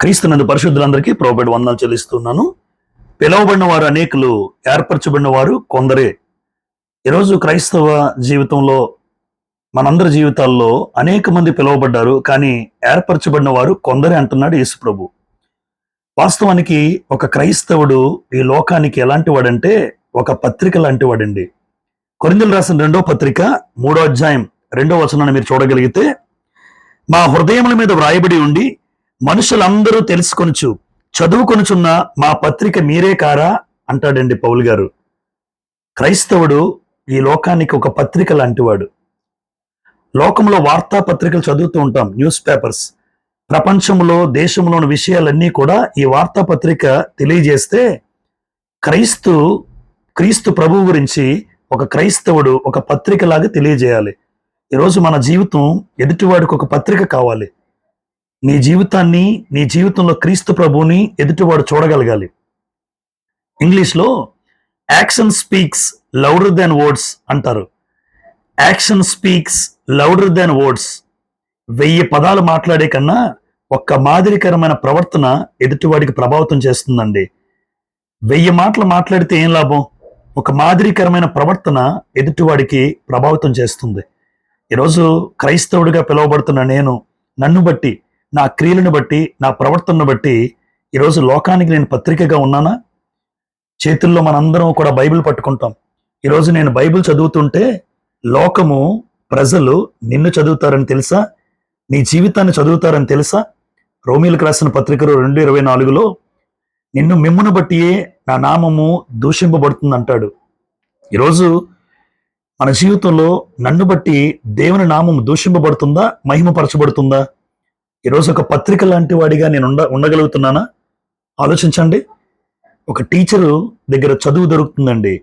క్రీస్తునందు పరిశుద్ధులందరికీ ప్రభుపేట వందనాలు చెల్లిస్తున్నాను. పిలువబడిన వారు అనేకులు, ఏర్పరచబడిన వారు కొందరే. ఈరోజు క్రైస్తవ జీవితంలో, మనందరి జీవితాల్లో అనేక మంది పిలువబడ్డారు, కానీ ఏర్పరచబడిన వారు కొందరే అంటున్నాడు యేసు ప్రభు. వాస్తవానికి ఒక క్రైస్తవుడు ఈ లోకానికి ఎలాంటి వాడంటే ఒక పత్రిక లాంటి వాడండి. కొరింథీయులకు రాసిన 2వ పత్రిక 3వ అధ్యాయం 2వ వచనాన్ని మీరు చూడగలిగితే, మా హృదయముల మీద వ్రాయబడి ఉండి మనుషులందరూ తెలుసుకొనుచు చదువుకొనుచున్న మా పత్రిక మీరే కారా అంటాడండి పౌలు గారు. క్రైస్తవుడు ఈ లోకానికి ఒక పత్రిక లాంటివాడు. లోకంలో వార్తాపత్రికలు చదువుతూ ఉంటాం, న్యూస్ పేపర్స్. ప్రపంచంలో, దేశంలోని విషయాలన్నీ కూడా ఈ వార్తాపత్రిక తెలియజేస్తే, క్రీస్తు ప్రభువు గురించి ఒక క్రైస్తవుడు ఒక పత్రిక లాగా తెలియజేయాలి. ఈరోజు మన జీవితం ఎదుటివాడికి ఒక పత్రిక కావాలి. నీ జీవితాన్ని, నీ జీవితంలో క్రీస్తు ప్రభువుని ఎదుటివాడు చూడగలగాలి. ఇంగ్లీష్లో action speaks louder than words అంటారు. Action speaks louder than words. 1000 పదాలు మాట్లాడే కన్నా ఒక్క మాదిరికరమైన ప్రవర్తన ఎదుటివాడికి ప్రభావితం చేస్తుందండి. 1000 మాటలు మాట్లాడితే ఏం లాభం? ఒక మాదిరికరమైన ప్రవర్తన ఎదుటివాడికి ప్రభావితం చేస్తుంది. ఈరోజు క్రైస్తవుడిగా పిలువబడుతున్న నేను, నన్ను బట్టి, నా క్రియలను బట్టి, నా ప్రవర్తనను బట్టి ఈరోజు లోకానికి నేను పత్రికగా ఉన్నానా? చేతుల్లో మనందరం కూడా బైబిల్ పట్టుకుంటాం. ఈరోజు నేను బైబిల్ చదువుతుంటే లోకము, ప్రజలు నిన్ను చదువుతారని తెలుసా? నీ జీవితాన్ని చదువుతారని తెలుసా? రోమీయులకు రాసిన పత్రికలో 2:24లో మిమ్మును బట్టియే నా నామము దూషింపబడుతుంది అంటాడు. ఈరోజు మన జీవితంలో నన్ను బట్టి దేవుని నామం దూషింపబడుతుందా, మహిమపరచబడుతుందా? ఈరోజు ఒక పత్రిక లాంటి వాడిగా నేను ఉండగలుగుతున్నానా? ఆలోచించండి. ఒక టీచరు దగ్గర చదువు దొరుకుతుందండి,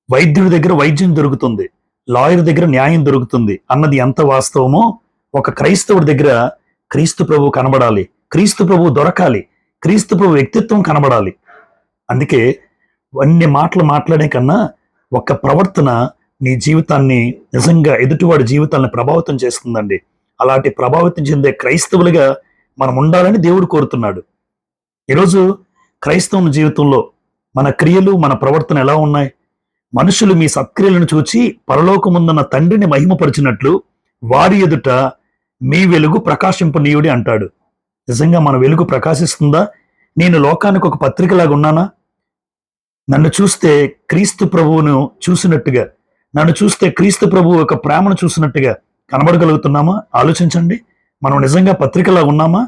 వైద్యుడి దగ్గర వైద్యం దొరుకుతుంది, లాయర్ దగ్గర న్యాయం దొరుకుతుంది అన్నది ఎంత వాస్తవమో, ఒక క్రైస్తవుడి దగ్గర క్రీస్తు ప్రభువు కనబడాలి, క్రీస్తు ప్రభువు దొరకాలి, క్రీస్తు ప్రభు వ్యక్తిత్వం కనబడాలి. అందుకే అన్ని మాటలు మాట్లాడే కన్నా ఒక ప్రవర్తన నీ జీవితాన్ని, నిజంగా ఎదుటివాడి జీవితాన్ని ప్రభావితం చేస్తుందండి. అలాంటి ప్రభావితం చెందే క్రైస్తవులుగా మనం ఉండాలని దేవుడు కోరుతున్నాడు. ఈరోజు క్రైస్తవ జీవితంలో మన క్రియలు, మన ప్రవర్తన ఎలా ఉన్నాయి? మనుషులు మీ సత్క్రియలను చూచి పరలోకముందున్న తండ్రిని మహిమపరిచినట్లు వారి ఎదుట మీ వెలుగు ప్రకాశింపనీయుడి అంటాడు. నిజంగా మన వెలుగు ప్రకాశిస్తుందా? నేను లోకానికి ఒక పత్రికలాగా ఉన్నానా? నన్ను చూస్తే క్రీస్తు ప్రభువును చూసినట్టుగా, నన్ను చూస్తే క్రీస్తు ప్రభువు యొక్క ప్రేమను చూసినట్టుగా కనబడగలుగుతున్నామా? ఆలోచించండి. మనం నిజంగా పత్రికలా ఉన్నామా?